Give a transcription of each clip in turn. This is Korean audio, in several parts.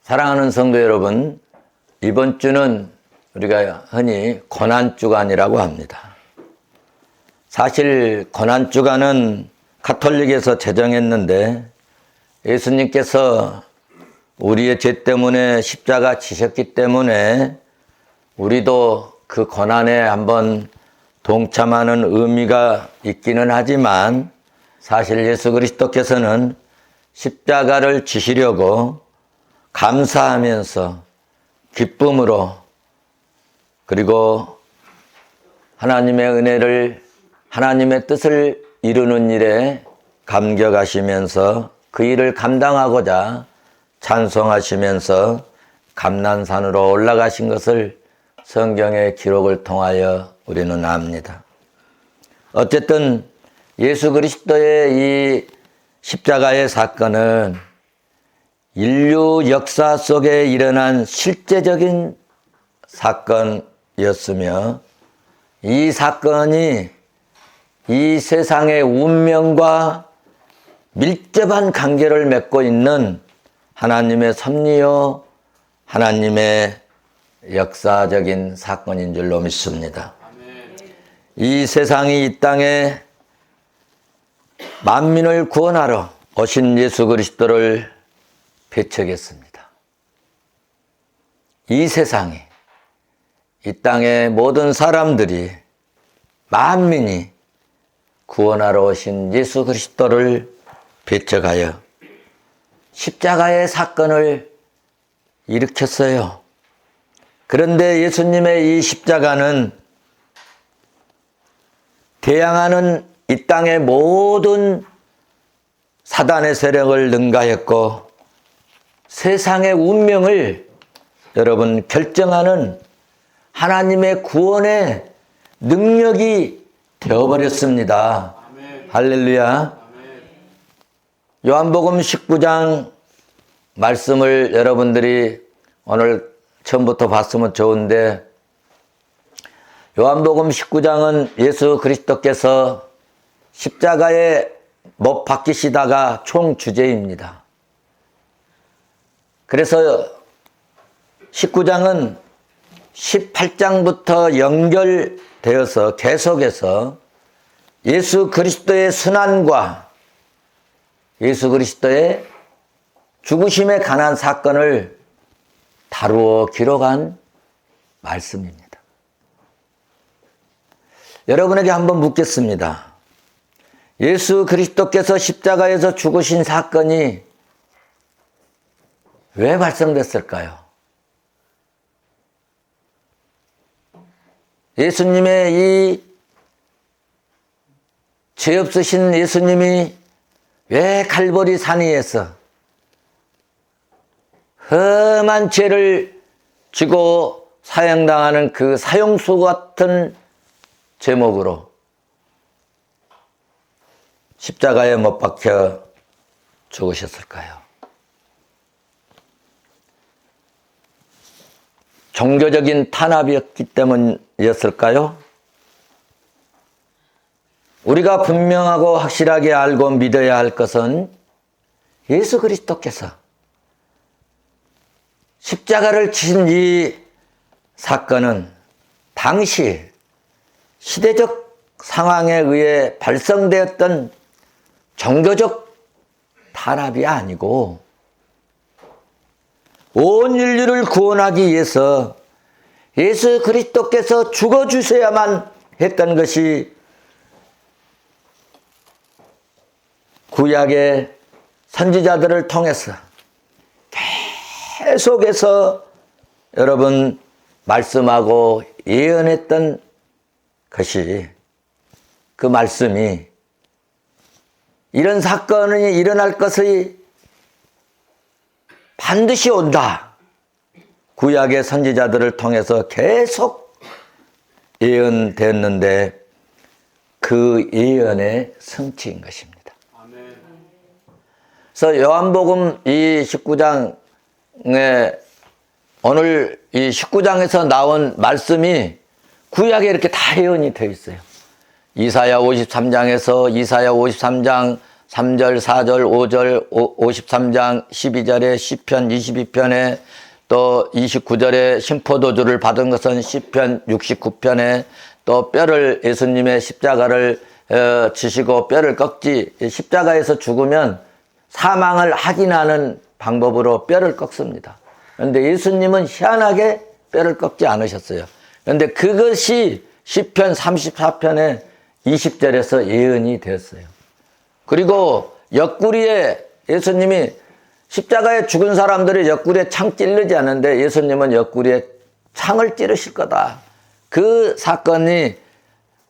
사랑하는 성도 여러분, 이번 주는 우리가 흔히 고난주간이라고 합니다. 사실 고난주간은 가톨릭에서 제정했는데 예수님께서 우리의 죄 때문에 십자가 지셨기 때문에 우리도 그 고난에 한번 동참하는 의미가 있기는 하지만 사실 예수 그리스도께서는 십자가를 지시려고 감사하면서 기쁨으로 그리고 하나님의 은혜를 하나님의 뜻을 이루는 일에 감격하시면서 그 일을 감당하고자 찬송하시면서 감난산으로 올라가신 것을 성경의 기록을 통하여 우리는 압니다. 어쨌든 예수 그리스도의 이 십자가의 사건은 인류 역사 속에 일어난 실제적인 사건이었으며 이 사건이 이 세상의 운명과 밀접한 관계를 맺고 있는 하나님의 섭리요, 하나님의 역사적인 사건인 줄로 믿습니다. 이 세상이 이 땅에 만민을 구원하러 오신 예수 그리스도를 배척했습니다. 이 세상이, 이 땅의 모든 사람들이, 만민이 구원하러 오신 예수 그리스도를 배척하여 십자가의 사건을 일으켰어요. 그런데 예수님의 이 십자가는 대항하는 이 땅의 모든 사단의 세력을 능가했고 세상의 운명을 여러분 결정하는 하나님의 구원의 능력이 되어버렸습니다. 아멘. 할렐루야. 아멘. 요한복음 19장 말씀을 여러분들이 오늘 처음부터 봤으면 좋은데 요한복음 19장은 예수 그리스도께서 십자가에 못 박히시다가 총 주제입니다. 그래서 19장은 18장부터 연결되어서 계속해서 예수 그리스도의 순환과 예수 그리스도의 죽으심에 관한 사건을 다루어 기록한 말씀입니다. 여러분에게 한번 묻겠습니다. 예수 그리스도께서 십자가에서 죽으신 사건이 왜 발생됐을까요? 예수님의 이 죄 없으신 예수님이 왜 갈보리 산 위에서 험한 죄를 지고 사형당하는 그 사형수 같은 제목으로 십자가에 못 박혀 죽으셨을까요? 종교적인 탄압이었기 때문이었을까요? 우리가 분명하고 확실하게 알고 믿어야 할 것은 예수 그리스도께서 십자가를 치신 이 사건은 당시 시대적 상황에 의해 발생되었던 종교적 탄압이 아니고 온 인류를 구원하기 위해서 예수 그리스도께서 죽어주셔야만 했던 것이 구약의 선지자들을 통해서 계속해서 여러분 말씀하고 예언했던 것이 그 말씀이 이런 사건이 일어날 것이 반드시 온다. 구약의 선지자들을 통해서 계속 예언됐는데 그 예언의 성취인 것입니다. 그래서 요한복음 이 19장에 오늘 이 19장에서 나온 말씀이 구약에 이렇게 다 예언이 되어 있어요. 이사야 53장에서 이사야 53장 3절, 4절, 5절, 53장, 12절에 시편 22편에 또 29절에 심포도주를 받은 것은 시편 69편에 또 뼈를 예수님의 십자가를 지시고 뼈를 꺾지 십자가에서 죽으면 사망을 확인하는 방법으로 뼈를 꺾습니다. 그런데 예수님은 희한하게 뼈를 꺾지 않으셨어요. 그런데 그것이 시편 34편의 20절에서 예언이 되었어요. 그리고 옆구리에 예수님이 십자가에 죽은 사람들이 옆구리에 창 찌르지 않는데 예수님은 옆구리에 창을 찌르실 거다. 그 사건이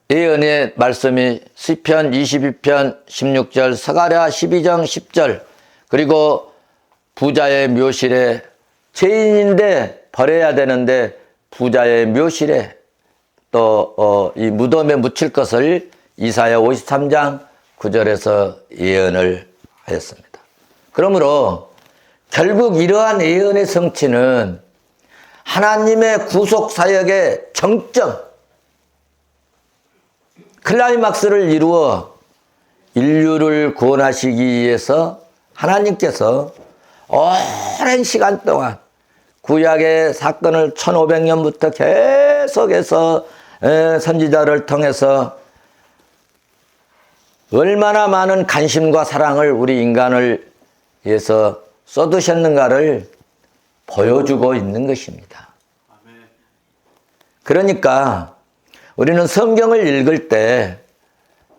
예언의 말씀이 시편 22편 16절, 스가랴 12장 10절, 그리고 부자의 묘실에 죄인인데 버려야 되는데 부자의 묘실에 또 이 무덤에 묻힐 것을 이사야 53장 9절에서 예언을 하였습니다. 그러므로 결국 이러한 예언의 성취는 하나님의 구속 사역의 정점, 클라이막스를 이루어 인류를 구원하시기 위해서 하나님께서 오랜 시간 동안 구약의 사건을 1500년부터 계속해서 선지자를 통해서 얼마나 많은 관심과 사랑을 우리 인간을 위해서 쏟으셨는가를 보여주고 있는 것입니다. 그러니까 우리는 성경을 읽을 때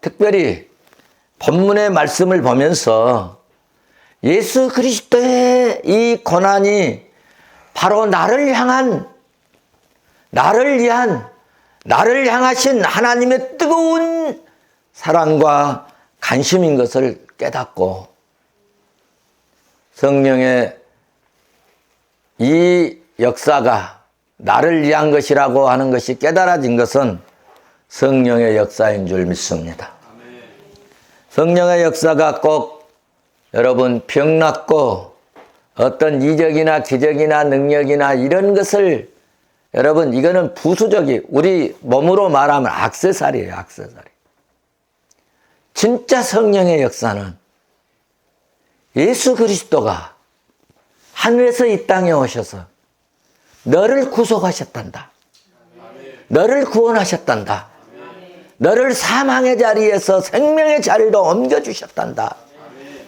특별히 본문의 말씀을 보면서 예수 그리스도의 이 고난이 바로 나를 향하신 하나님의 뜨거운 사랑과 관심인 것을 깨닫고 성령의 이 역사가 나를 위한 것이라고 하는 것이 깨달아진 것은 성령의 역사인 줄 믿습니다. 성령의 역사가 꼭 여러분 병 낫고 어떤 이적이나 기적이나 능력이나 이런 것을 여러분 이거는 부수적이 우리 몸으로 말하면 액세서리예요. 액세서리. 진짜 성령의 역사는 예수 그리스도가 하늘에서 이 땅에 오셔서 너를 구속하셨단다. 너를 구원하셨단다. 너를 사망의 자리에서 생명의 자리로 옮겨주셨단다.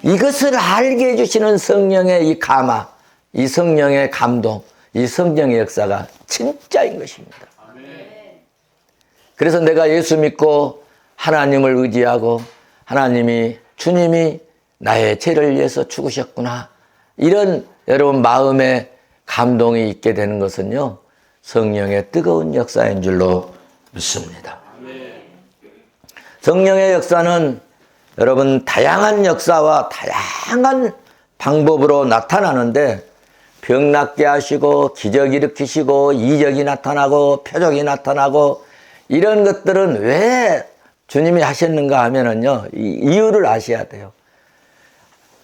이것을 알게 해주시는 성령의 이 감화, 이 성령의 감동, 이 성령의 역사가 진짜인 것입니다. 그래서 내가 예수 믿고 하나님을 의지하고 주님이 나의 죄를 위해서 죽으셨구나. 이런 여러분 마음에 감동이 있게 되는 것은요. 성령의 뜨거운 역사인 줄로 믿습니다. 성령의 역사는 여러분 다양한 역사와 다양한 방법으로 나타나는데 병 낫게 하시고 기적 일으키시고 이적이 나타나고 표적이 나타나고 이런 것들은 왜 주님이 하셨는가 하면은요. 이유를 아셔야 돼요.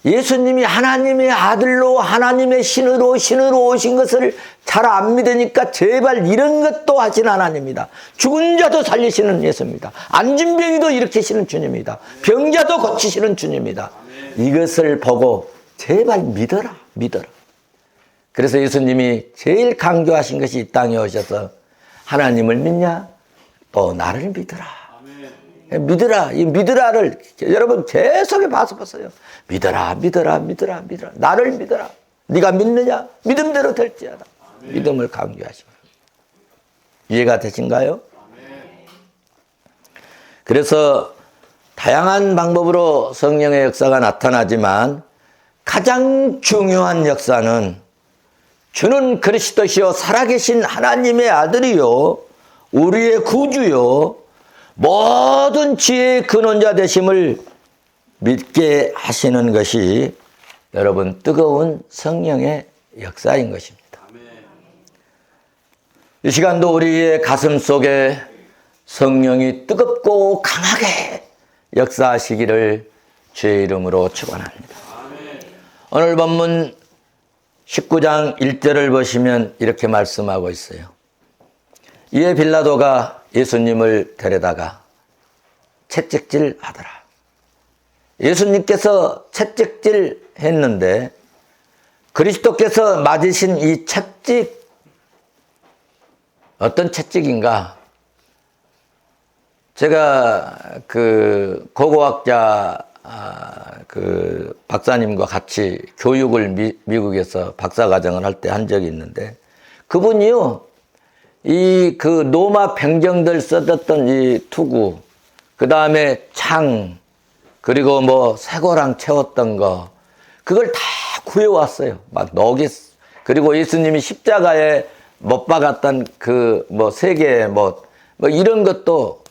예수님이 하나님의 아들로 하나님의 신으로 오신 것을 잘 안 믿으니까 제발 이런 것도 하신 하나님이다. 죽은 자도 살리시는 예수입니다. 앉은 병이도 일으키시는 주님이다. 병자도 고치시는 주님이다. 이것을 보고 제발 믿어라. 그래서 예수님이 제일 강조하신 것이 이 땅에 오셔서 하나님을 믿냐? 또 나를 믿어라. 믿으라. 이 믿으라를 여러분 계속 봐서 보세요. 믿어라. 나를 믿어라. 네가 믿느냐? 믿음대로 될지어다. 믿음을 강조하십니다. 이해가 되신가요? 그래서 다양한 방법으로 성령의 역사가 나타나지만 가장 중요한 역사는 주는 그리스도시요 살아계신 하나님의 아들이요 우리의 구주요 모든 지혜의 근원자 되심을 믿게 하시는 것이 여러분 뜨거운 성령의 역사인 것입니다. 이 시간도 우리의 가슴 속에 성령이 뜨겁고 강하게 역사하시기를 주의 이름으로 축원합니다. 오늘 본문 19장 1절을 보시면 이렇게 말씀하고 있어요. 이에 빌라도가 예수님을 데려다가 채찍질 하더라. 예수님께서 채찍질 했는데 그리스도께서 맞으신 이 채찍, 어떤 채찍인가? 제가 그 고고학자 그 박사님과 같이 교육을 미국에서 박사과정을 할 때 한 적이 있는데, 그분이요, 이 그 노마 병정들 써졌던 이 투구, 그 다음에 창, 그리고 뭐 쇠고랑 채웠던 거, 그걸 다 구해왔어요. 막 녹이, 그리고 예수님이 십자가에 못 박았던 그 뭐 세계 뭐 이런 것도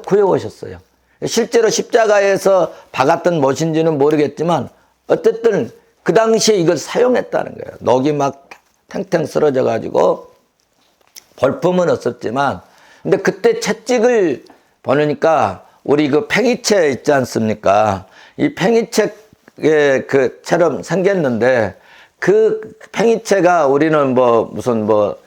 구해오셨어요. 실제로 십자가에서 박았던 못인지는 모르겠지만 어쨌든 그 당시에 이걸 사용했다는 거예요. 녹이 막 탱탱 쓰러져 가지고 볼품은 없었지만, 근데 그때 채찍을 보니까 우리 그 팽이채 있지 않습니까? 이 팽이채의 그처럼 생겼는데, 그 팽이채가 우리는 뭐 무슨 뭐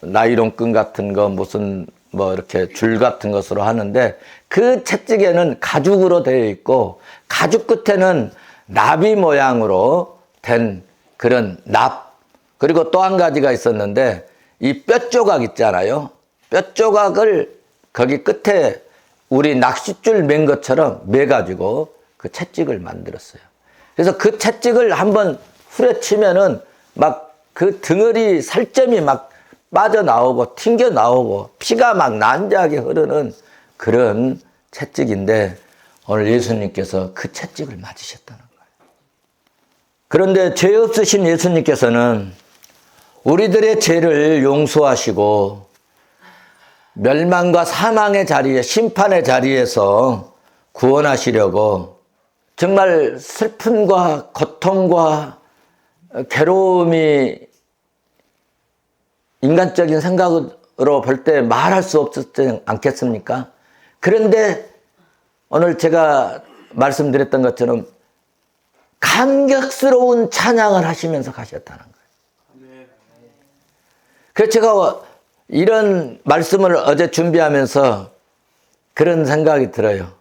나이론 끈 같은 거 무슨 뭐 이렇게 줄 같은 것으로 하는데, 그 채찍에는 가죽으로 되어 있고 가죽 끝에는 나비 모양으로 된 그런 납, 그리고 또 한 가지가 있었는데 이 뼈 조각 있잖아요. 뼈 조각을 거기 끝에 우리 낚싯줄 맨 것처럼 매가지고 그 채찍을 만들었어요. 그래서 그 채찍을 한번 후려치면은 막 그 덩어리 살점이 막 빠져나오고 튕겨나오고 피가 막 난자하게 흐르는 그런 채찍인데, 오늘 예수님께서 그 채찍을 맞으셨다는 거예요. 그런데 죄 없으신 예수님께서는 우리들의 죄를 용서하시고 멸망과 사망의 자리에, 심판의 자리에서 구원하시려고 정말 슬픔과 고통과 괴로움이 인간적인 생각으로 볼 때 말할 수 없었지 않겠습니까? 그런데 오늘 제가 말씀드렸던 것처럼 감격스러운 찬양을 하시면서 가셨다는 거예요. 그래서 제가 이런 말씀을 어제 준비하면서 그런 생각이 들어요.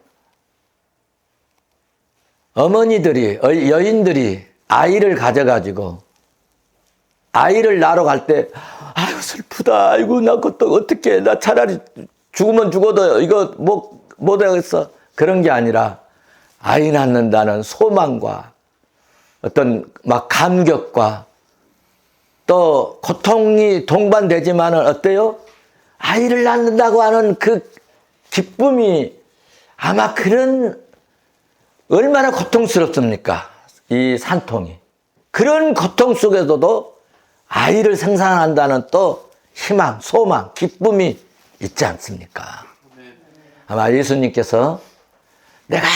어머니들이, 여인들이 아이를 가져가지고 아이를 낳으러 갈 때, 아유 슬프다, 아이고 나 그것도 어떡해, 나 차라리 죽으면 죽어도 이거 못 하겠어, 그런 게 아니라 아이 낳는다는 소망과 어떤 막 감격과 또 고통이 동반되지만은 어때요? 아이를 낳는다고 하는 그 기쁨이 아마 그런, 얼마나 고통스럽습니까? 이 산통이. 그런 고통 속에서도 아이를 생산한다는 또 희망, 소망, 기쁨이 있지 않습니까? 아마 예수님께서 내가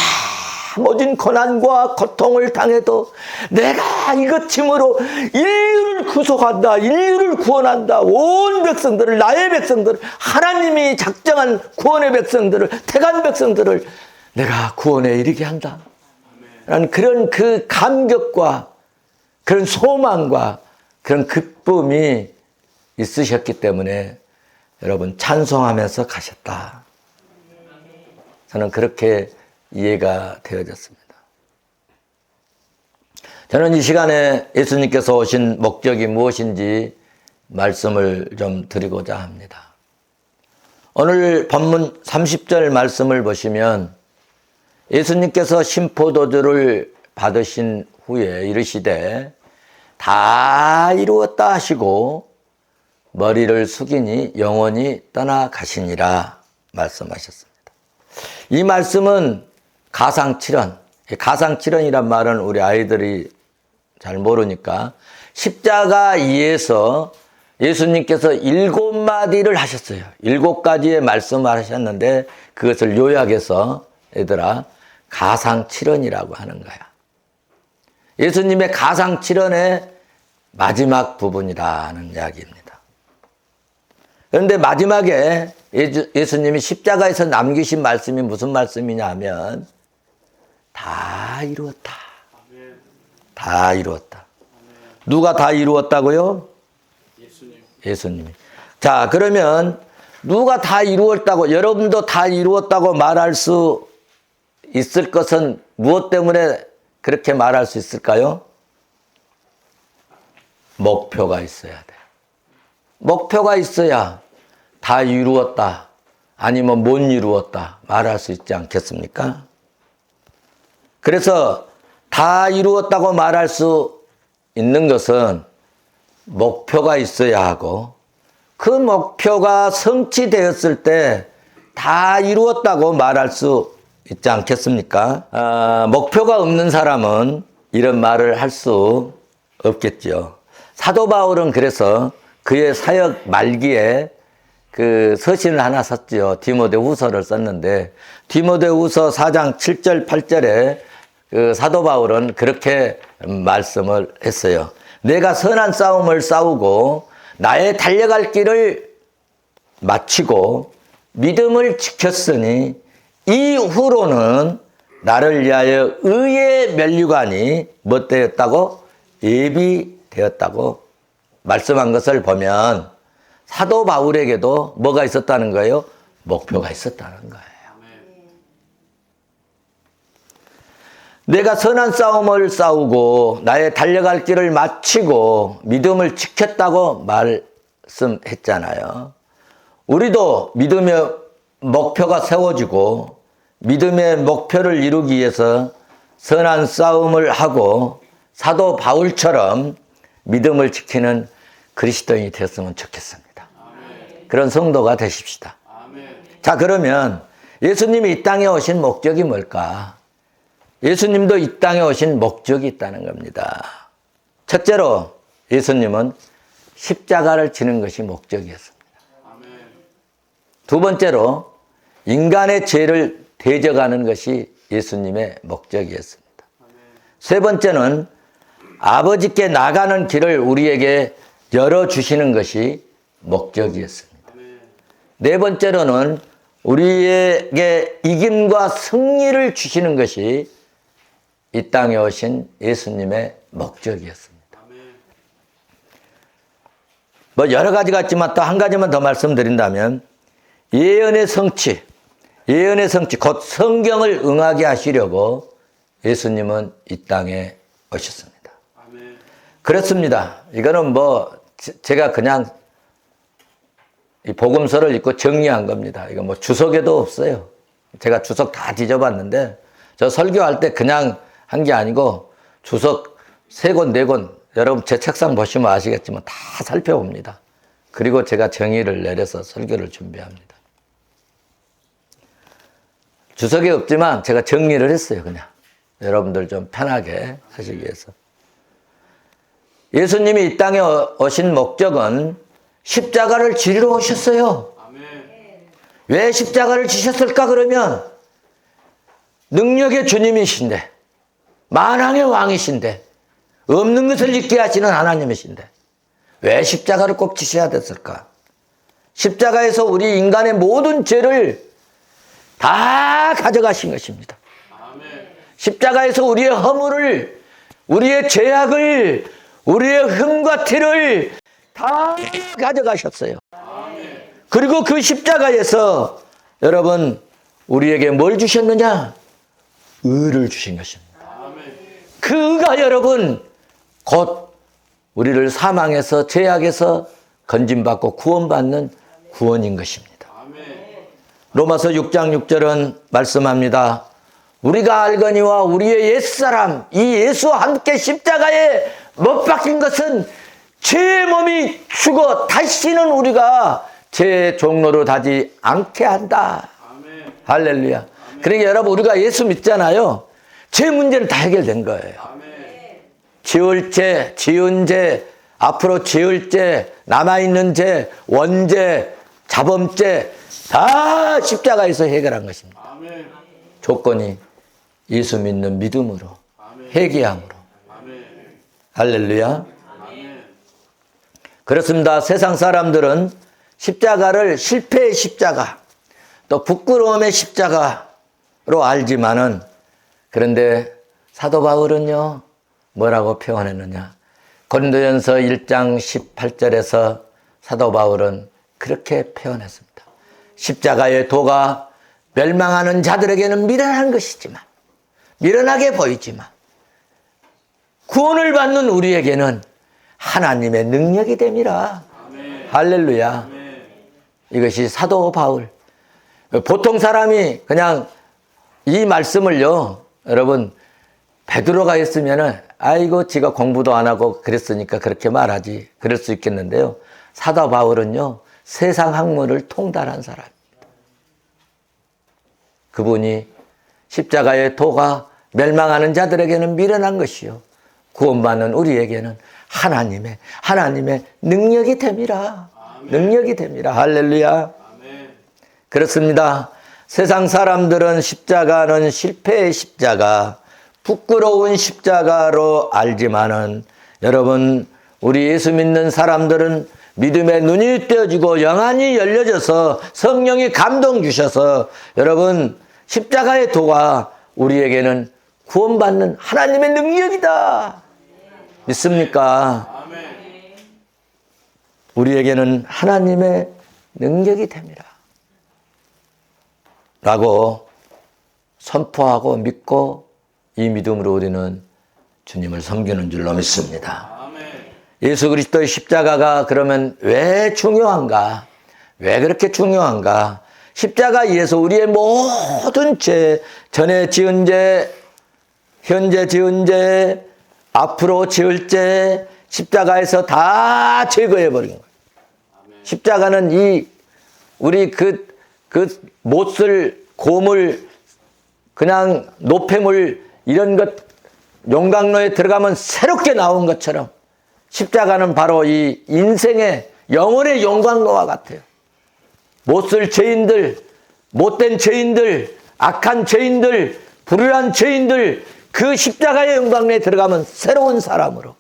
모든 고난과 고통을 당해도 내가 이것 힘으로 인류를 구속한다, 인류를 구원한다, 온 백성들을, 나의 백성들을, 하나님이 작정한 구원의 백성들을, 택한 백성들을 내가 구원에 이르게 한다 라는 그런 그 감격과 그런 소망과 그런 기쁨이 있으셨기 때문에 여러분 찬송하면서 가셨다. 저는 그렇게 이해가 되어졌습니다. 저는 이 시간에 예수님께서 오신 목적이 무엇인지 말씀을 좀 드리고자 합니다. 오늘 본문 30절 말씀을 보시면 예수님께서 신포도주를 받으신 후에 이르시되 다 이루었다 하시고 머리를 숙이니 영원히 떠나가시니라 말씀하셨습니다. 이 말씀은 가상칠언, 가상칠언이란 말은 우리 아이들이 잘 모르니까 십자가 위에서 예수님께서 7마디를 하셨어요. 7가지의 말씀을 하셨는데 그것을 요약해서 얘들아 가상칠언이라고 하는 거야. 예수님의 가상칠언의 마지막 부분이라는 이야기입니다. 그런데 마지막에 예수님이 십자가에서 남기신 말씀이 무슨 말씀이냐 하면 다 이루었다. 다 이루었다. 누가 다 이루었다고요? 예수님이. 자, 그러면 누가 다 이루었다고, 여러분도 다 이루었다고 말할 수 있을 것은 무엇 때문에 그렇게 말할 수 있을까요? 목표가 있어야 돼요. 목표가 있어야 다 이루었다, 아니면 못 이루었다 말할 수 있지 않겠습니까? 그래서 다 이루었다고 말할 수 있는 것은 목표가 있어야 하고, 그 목표가 성취되었을 때 다 이루었다고 말할 수 있지 않겠습니까? 목표가 없는 사람은 이런 말을 할 수 없겠죠. 사도 바울은 그래서 그의 사역 말기에 그 서신을 하나 썼죠. 디모데후서를 썼는데, 디모데후서 4장 7절 8절에 그 사도 바울은 그렇게 말씀을 했어요. 내가 선한 싸움을 싸우고 나의 달려갈 길을 마치고 믿음을 지켰으니 이후로는 나를 위하여 의의 면류관이 뭐 되었다고? 예비되었다고 말씀한 것을 보면 사도 바울에게도 뭐가 있었다는 거예요? 목표가 있었다는 거예요. 내가 선한 싸움을 싸우고 나의 달려갈 길을 마치고 믿음을 지켰다고 말씀했잖아요. 우리도 믿음의 목표가 세워지고 믿음의 목표를 이루기 위해서 선한 싸움을 하고 사도 바울처럼 믿음을 지키는 그리스도인이 되었으면 좋겠습니다. 아멘. 그런 성도가 되십시다. 아멘. 자, 그러면 예수님이 이 땅에 오신 목적이 뭘까? 예수님도 이 땅에 오신 목적이 있다는 겁니다. 첫째로 예수님은 십자가를 지는 것이 목적이었습니다. 두 번째로 인간의 죄를 대적하는 것이 예수님의 목적이었습니다. 세 번째는 아버지께 나가는 길을 우리에게 열어주시는 것이 목적이었습니다. 네 번째로는 우리에게 이김과 승리를 주시는 것이 이 땅에 오신 예수님의 목적이었습니다. 뭐 여러 가지가 있지만 또 한 가지만 더 말씀드린다면, 예언의 성취, 곧 성경을 응하게 하시려고 예수님은 이 땅에 오셨습니다. 아멘. 그렇습니다. 이거는 뭐 제가 그냥 이 복음서를 읽고 정리한 겁니다. 이거 뭐 주석에도 없어요. 제가 주석 다 뒤져봤는데, 저 설교할 때 그냥 한 게 아니고 주석 3권, 4권, 여러분 제 책상 보시면 아시겠지만 다 살펴봅니다. 그리고 제가 정의를 내려서 설교를 준비합니다. 주석이 없지만 제가 정리를 했어요. 그냥 여러분들 좀 편하게 하시기 위해서. 예수님이 이 땅에 오신 목적은 십자가를 지리러 오셨어요. 왜 십자가를 지셨을까? 그러면 능력의 주님이신데, 만왕의 왕이신데, 없는 것을 있게 하시는 하나님이신데 왜 십자가를 꼭 지셔야 됐을까? 십자가에서 우리 인간의 모든 죄를 다 가져가신 것입니다. 십자가에서 우리의 허물을, 우리의 죄악을, 우리의 흠과 티를 다 가져가셨어요. 그리고 그 십자가에서 여러분 우리에게 뭘 주셨느냐? 의를 주신 것입니다. 그 의가 여러분 곧 우리를 사망에서, 죄악에서 건짐받고 구원받는 구원인 것입니다. 로마서 6장 6절은 말씀합니다. 우리가 알거니와 우리의 옛사람, 이 예수와 함께 십자가에 못 박힌 것은 죄의 몸이 죽어 다시는 우리가 죄의 종로로 가지 않게 한다. 아멘. 할렐루야. 아멘. 그러니까 여러분 우리가 예수 믿잖아요. 죄 문제는 다 해결된 거예요. 아멘. 지을 죄, 지은 죄, 앞으로 지을 죄, 남아있는 죄, 원죄, 자범죄 다 십자가에서 해결한 것입니다. 아멘. 조건이 예수 믿는 믿음으로, 아멘. 회개함으로. 아멘. 할렐루야. 아멘. 그렇습니다. 세상 사람들은 십자가를 실패의 십자가, 또 부끄러움의 십자가로 알지만은, 그런데 사도 바울은요 뭐라고 표현했느냐? 고린도전서 1장 18절에서 사도 바울은 그렇게 표현했습니다. 십자가의 도가 멸망하는 자들에게는 미련한 것이지만, 미련하게 보이지만, 구원을 받는 우리에게는 하나님의 능력이 됨이라. 아멘. 할렐루야. 아멘. 이것이 사도 바울. 보통 사람이 그냥 이 말씀을요, 여러분, 베드로가 했으면은, 아이고, 지가 공부도 안 하고 그랬으니까 그렇게 말하지. 그럴 수 있겠는데요. 사도 바울은요, 세상 학문을 통달한 사람입니다. 그분이 십자가의 도가 멸망하는 자들에게는 미련한 것이요, 구원받는 우리에게는 하나님의 능력이 됨이라. 아멘. 능력이 됨이라. 할렐루야. 아멘. 그렇습니다. 세상 사람들은 십자가는 실패의 십자가, 부끄러운 십자가로 알지만은, 여러분, 우리 예수 믿는 사람들은 믿음의 눈이 떼어지고 영안이 열려져서 성령이 감동 주셔서, 여러분, 십자가의 도가 우리에게는 구원받는 하나님의 능력이다. 믿습니까? 우리에게는 하나님의 능력이 됩니다. 라고 선포하고 믿고, 이 믿음으로 우리는 주님을 섬기는 줄로 믿습니다. 예수 그리스도의 십자가가 그러면 왜 중요한가? 왜 그렇게 중요한가? 십자가에서 우리의 모든 죄, 전에 지은 죄, 현재 지은 죄, 앞으로 지을 죄, 십자가에서 다 제거해 버린 거예요. 십자가는 우리 못을, 고물, 그냥 노폐물, 이런 것, 용광로에 들어가면 새롭게 나온 것처럼, 십자가는 바로 이 인생의 영혼의 용광로와 같아요. 못쓸 죄인들, 못된 죄인들, 악한 죄인들, 불의한 죄인들, 그 십자가의 용광로에 들어가면 새로운 사람으로,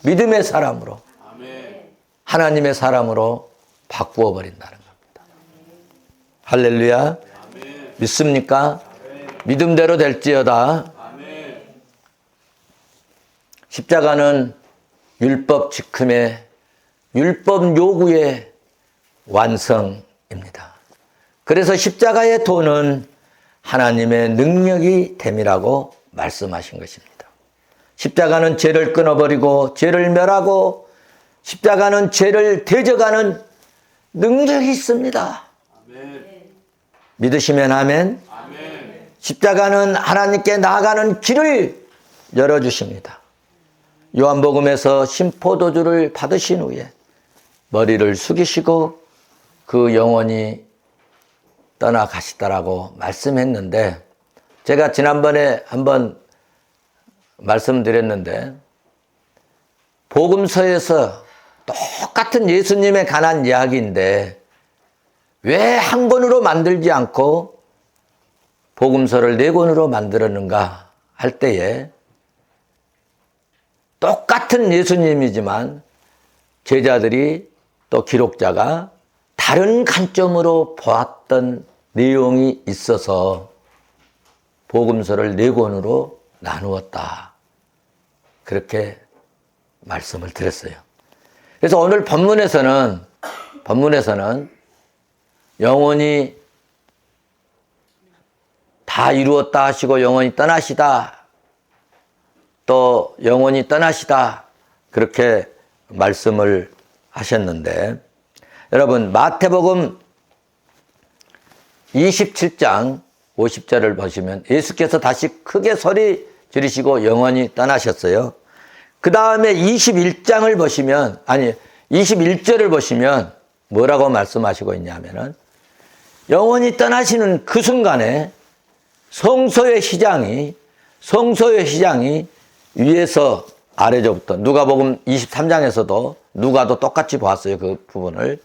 믿음의 사람으로, 하나님의 사람으로 바꾸어 버린다는 겁니다. 할렐루야. 믿습니까? 믿음대로 될지어다. 십자가는 율법 지킴의, 율법 요구의 완성입니다. 그래서 십자가의 도는 하나님의 능력이 됨이라고 말씀하신 것입니다. 십자가는 죄를 끊어버리고 죄를 멸하고, 십자가는 죄를 대적하는 능력이 있습니다. 아멘. 믿으시면 아멘. 아멘. 십자가는 하나님께 나아가는 길을 열어주십니다. 요한복음에서 신포도주를 받으신 후에 머리를 숙이시고 그 영혼이 떠나가시더라고 말씀했는데, 제가 지난번에 한번 말씀드렸는데, 복음서에서 똑같은 예수님에 관한 이야기인데 왜 한 권으로 만들지 않고 복음서를 4권으로 만들었는가 할 때에, 똑같은 예수님이지만 제자들이 또 기록자가 다른 관점으로 보았던 내용이 있어서 복음서를 4권으로 나누었다. 그렇게 말씀을 드렸어요. 그래서 오늘 본문에서는 영원히 다 이루었다 하시고 영원히 떠나시다, 또 영원히 떠나시다, 그렇게 말씀을 하셨는데, 여러분 마태복음 27장 50절을 보시면 예수께서 다시 크게 소리 지르시고 영원히 떠나셨어요. 그 다음에 21장을 보시면, 21절을 보시면 뭐라고 말씀하시고 있냐면은, 영원히 떠나시는 그 순간에 성소의 시장이 위에서 아래로부터, 누가복음 23장에서도 누가도 똑같이 보았어요. 그 부분을.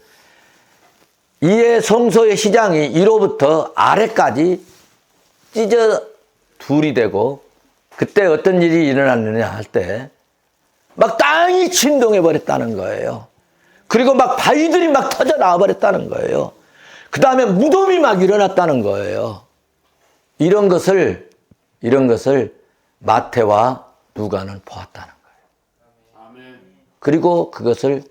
이에 성소의 시장이 위로부터 아래까지 찢어 둘이 되고, 그때 어떤 일이 일어났느냐 할 때 막 땅이 진동해 버렸다는 거예요. 그리고 막 바위들이 막 터져 나와 버렸다는 거예요. 그 다음에 무덤이 막 일어났다는 거예요. 이런 것을 마태와 누가는 보았다는 거예요. 그리고 그것을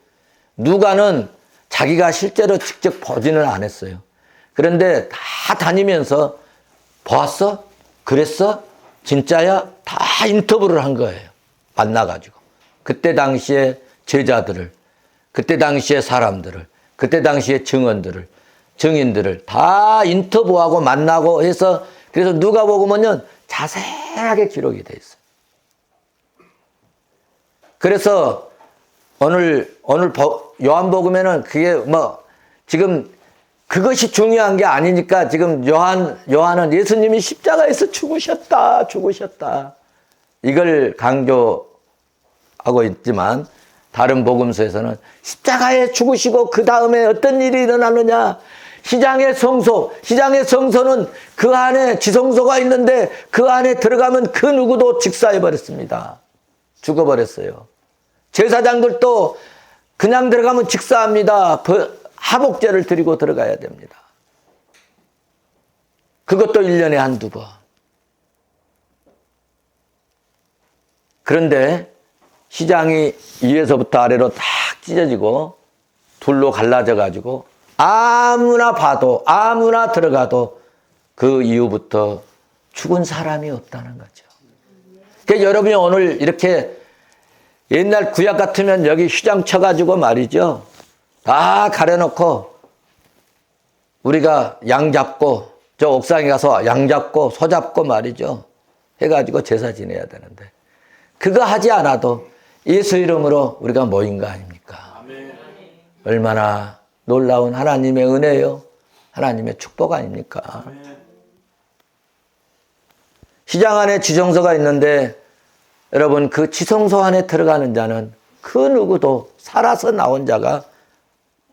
누가는 자기가 실제로 직접 보지는 않았어요. 그런데 다 다니면서 보았어? 그랬어? 진짜야? 다 인터뷰를 한 거예요. 만나가지고. 그때 당시에 제자들을, 그때 당시에 사람들을, 그때 당시에 증인들을 다 인터뷰하고 만나고 해서 그래서 누가복음은 자세하게 기록이 돼 있어요. 그래서 오늘 요한복음에는 그게 지금 그것이 중요한 게 아니니까 지금 요한은 예수님이 십자가에서 죽으셨다. 이걸 강조하고 있지만 다른 복음서에서는 십자가에 죽으시고 그 다음에 어떤 일이 일어나느냐. 시장의 성소는 그 안에 지성소가 있는데 그 안에 들어가면 그 누구도 직사해버렸습니다. 죽어버렸어요. 제사장들도 그냥 들어가면 직사합니다. 하복제를 드리고 들어가야 됩니다. 그것도 1년에 한두 번. 그런데 시장이 위에서부터 아래로 딱 찢어지고 둘로 갈라져 가지고 아무나 봐도 아무나 들어가도 그 이후부터 죽은 사람이 없다는 거죠. 그러니까 여러분이 오늘 이렇게 옛날 구약 같으면 여기 휘장 쳐가지고 말이죠. 다 가려놓고 우리가 양 잡고 저 옥상에 가서 양 잡고 소 잡고 말이죠. 해가지고 제사 지내야 되는데 그거 하지 않아도 예수 이름으로 우리가 모인 거 아닙니까? 아멘. 얼마나 놀라운 하나님의 은혜요. 하나님의 축복 아닙니까? 아멘. 시장 안에 지성소가 있는데 여러분 그 지성소 안에 들어가는 자는 그 누구도 살아서 나온 자가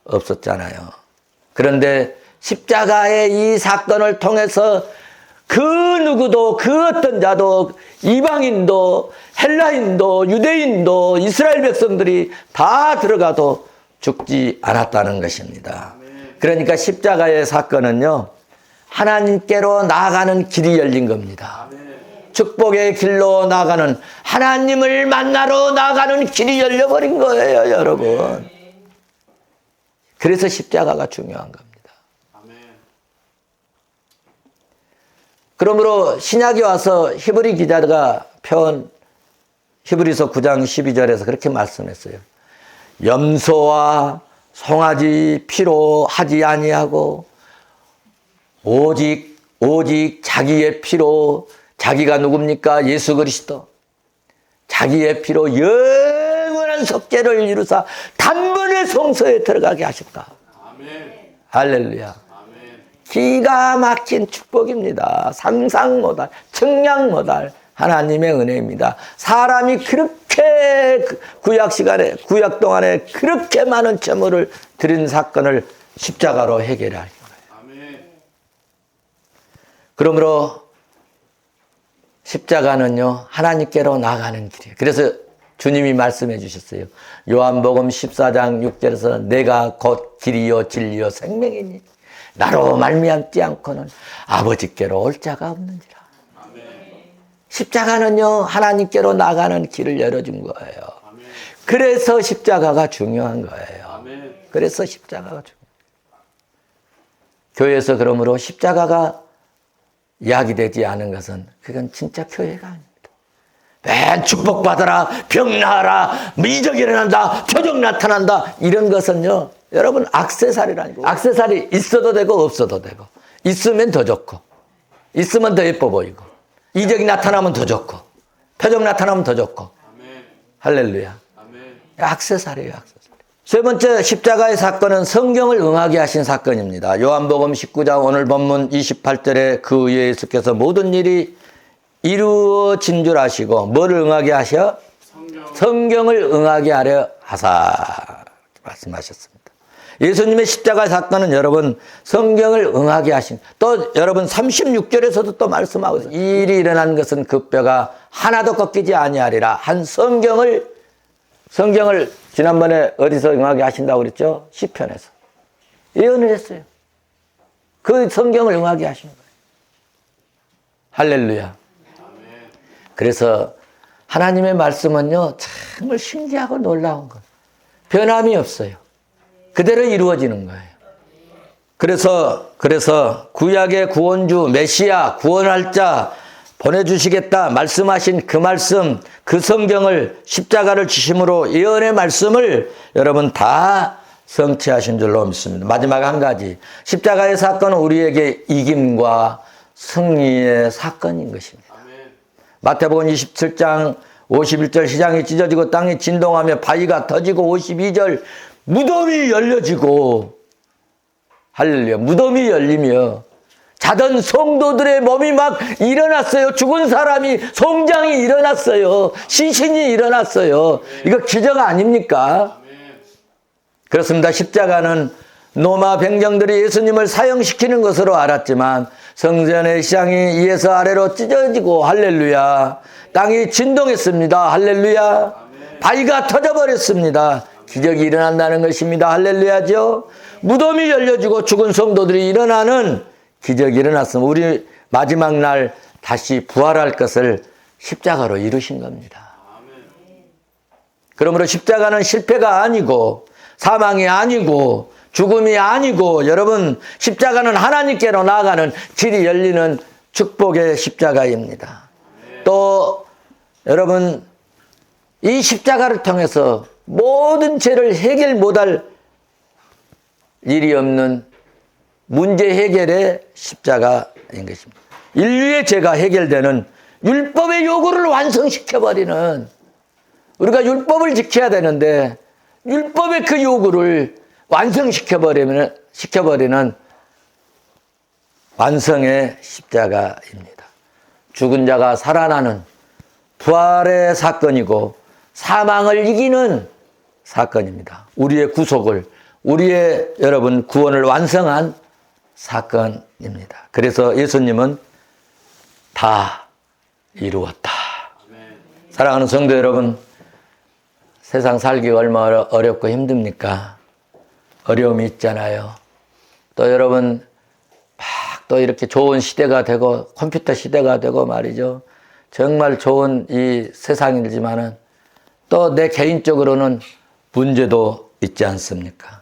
없었잖아요. 그런데 십자가의 이 사건을 통해서 그 누구도 그 어떤 자도 이방인도 헬라인도 유대인도 이스라엘 백성들이 다 들어가도 죽지 않았다는 것입니다. 그러니까 십자가의 사건은요 하나님께로 나아가는 길이 열린 겁니다. 축복의 길로 나아가는 하나님을 만나러 나아가는 길이 열려버린 거예요, 여러분. 그래서 십자가가 중요한 겁니다. 그러므로 신약에 와서 히브리 기자가 히브리서 9장 12절에서 그렇게 말씀했어요. 염소와 송아지 피로 하지 아니하고 오직 자기의 피로, 자기가 누굽니까? 예수 그리스도. 자기의 피로 영원한 속죄를 이루사 단번에 성소에 들어가게 하셨다. 아멘. 할렐루야. 아멘. 기가 막힌 축복입니다. 상상 못할, 측량 못할 하나님의 은혜입니다. 사람이 그렇게 구약 동안에 그렇게 많은 제물을 드린 사건을 십자가로 해결할 거예요. 아멘. 그러므로 십자가는요 하나님께로 나가는 길이에요. 그래서 주님이 말씀해 주셨어요. 요한복음 14장 6절에서 내가 곧 길이요 진리요 생명이니 나로 말미암지 않고는 아버지께로 올 자가 없는지라. 아멘. 십자가는요 하나님께로 나가는 길을 열어준 거예요. 아멘. 그래서 십자가가 중요한 거예요. 아멘. 그래서 십자가가 중요해요. 교회에서 그러므로 십자가가 이야기되지 않은 것은 그건 진짜 교회가 아닙니다. 맨 축복받아라, 병 나아라, 이적이 일어난다, 표적 나타난다 이런 것은요 여러분 액세서리라니까. 액세서리 있어도 되고 없어도 되고 있으면 더 좋고 있으면 더 예뻐 보이고 이적이 나타나면 더 좋고 표적 나타나면 더 좋고. 아멘. 할렐루야. 아멘. 액세서리예요. 세 번째 십자가의 사건은 성경을 응하게 하신 사건입니다. 요한복음 19장 오늘 본문 28절에 그 위에 예수께서 모든 일이 이루어진 줄 아시고 뭐를 응하게 하셔? 성경을 응하게 하려 하사 말씀하셨습니다. 예수님의 십자가 사건은 여러분 성경을 응하게 하신, 또 여러분 36절에서도 또 말씀하고 있어요. 이 일이 일어난 것은 그 뼈가 하나도 꺾이지 아니하리라 한 성경을 지난번에 어디서 응하게 하신다고 그랬죠? 시편에서 예언을 했어요. 그 성경을 응하게 하신 거예요. 할렐루야. 그래서 하나님의 말씀은요 정말 신기하고 놀라운 것, 변함이 없어요. 그대로 이루어지는 거예요. 그래서 구약의 구원주 메시아 구원할 자 보내주시겠다 말씀하신 그 말씀, 그 성경을 십자가를 주심으로 예언의 말씀을 여러분 다 성취하신 줄로 믿습니다. 마지막 한 가지, 십자가의 사건은 우리에게 이김과 승리의 사건인 것입니다. 마태복음 27장 51절 시장이 찢어지고 땅이 진동하며 바위가 터지고 52절 무덤이 열려지고, 할렐루야, 무덤이 열리며 자던 성도들의 몸이 막 일어났어요. 죽은 사람이, 송장이 일어났어요. 시신이 일어났어요. 이거 기적 아닙니까? 그렇습니다. 십자가는 로마 병정들이 예수님을 사형시키는 것으로 알았지만 성전의 시장이 위에서 아래로 찢어지고, 할렐루야, 땅이 진동했습니다. 할렐루야, 바위가 터져버렸습니다. 기적이 일어난다는 것입니다. 할렐루야죠. 무덤이 열려지고 죽은 성도들이 일어나는 기적이 일어났으면 우리 마지막 날 다시 부활할 것을 십자가로 이루신 겁니다. 그러므로 십자가는 실패가 아니고 사망이 아니고 죽음이 아니고, 여러분, 십자가는 하나님께로 나아가는 길이 열리는 축복의 십자가입니다. 또 여러분, 이 십자가를 통해서 모든 죄를 해결 못할 일이 없는 문제 해결의 십자가인 것입니다. 인류의 죄가 해결되는 율법의 요구를 완성시켜버리는, 우리가 율법을 지켜야 되는데 율법의 그 요구를 완성시켜버리는 완성의 십자가입니다. 죽은 자가 살아나는 부활의 사건이고 사망을 이기는 사건입니다. 우리의 구속을, 우리의 여러분 구원을 완성한 사건입니다. 그래서 예수님은 다 이루었다. 사랑하는 성도 여러분, 세상 살기가 얼마나 어렵고 힘듭니까? 어려움이 있잖아요. 또 여러분, 막 또 이렇게 좋은 시대가 되고 컴퓨터 시대가 되고 말이죠. 정말 좋은 이 세상이지만은 또 내 개인적으로는 문제도 있지 않습니까?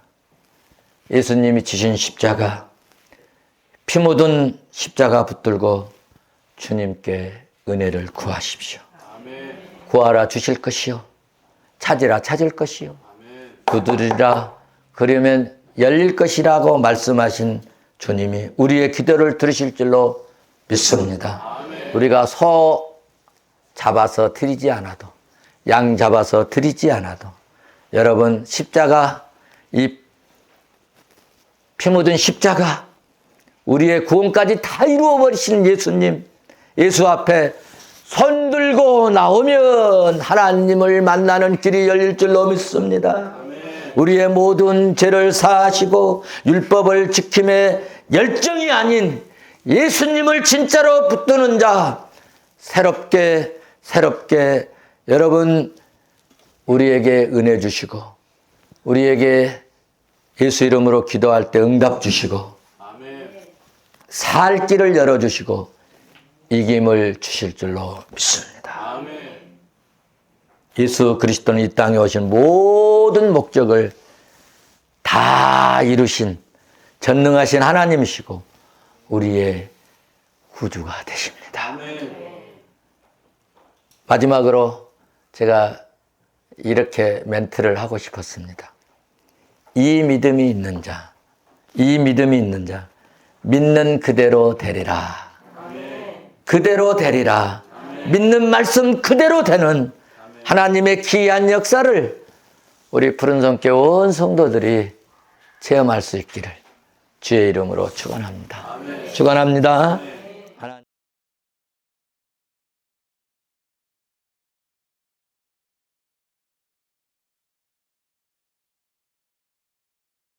예수님이 지신 십자가, 피 묻은 십자가 붙들고 주님께 은혜를 구하십시오. 구하라 주실 것이요, 찾으라 찾을 것이요, 두드리라 그러면 열릴 것이라고 말씀하신 주님이 우리의 기도를 들으실 줄로 믿습니다. 우리가 소 잡아서 드리지 않아도, 양 잡아서 드리지 않아도, 여러분, 십자가, 이 피 묻은 십자가, 우리의 구원까지 다 이루어버리시는 예수님, 예수 앞에 손 들고 나오면 하나님을 만나는 길이 열릴 줄로 믿습니다. 우리의 모든 죄를 사하시고 율법을 지킴에 열정이 아닌 예수님을 진짜로 붙드는 자, 새롭게 여러분 우리에게 은혜 주시고 우리에게 예수 이름으로 기도할 때 응답 주시고 살 길을 열어주시고 이김을 주실 줄로 믿습니다. 예수 그리스도는 이 땅에 오신 모든 목적을 다 이루신 전능하신 하나님이시고 우리의 구주가 되십니다. 마지막으로 제가 이렇게 멘트를 하고 싶었습니다. 이 믿음이 있는 자, 믿는 그대로 되리라. 그대로 되리라. 믿는 말씀 그대로 되는 하나님의 귀한 역사를 우리 푸른손교 온 성도들이 체험할 수 있기를 주의 이름으로 축원합니다. 축원합니다.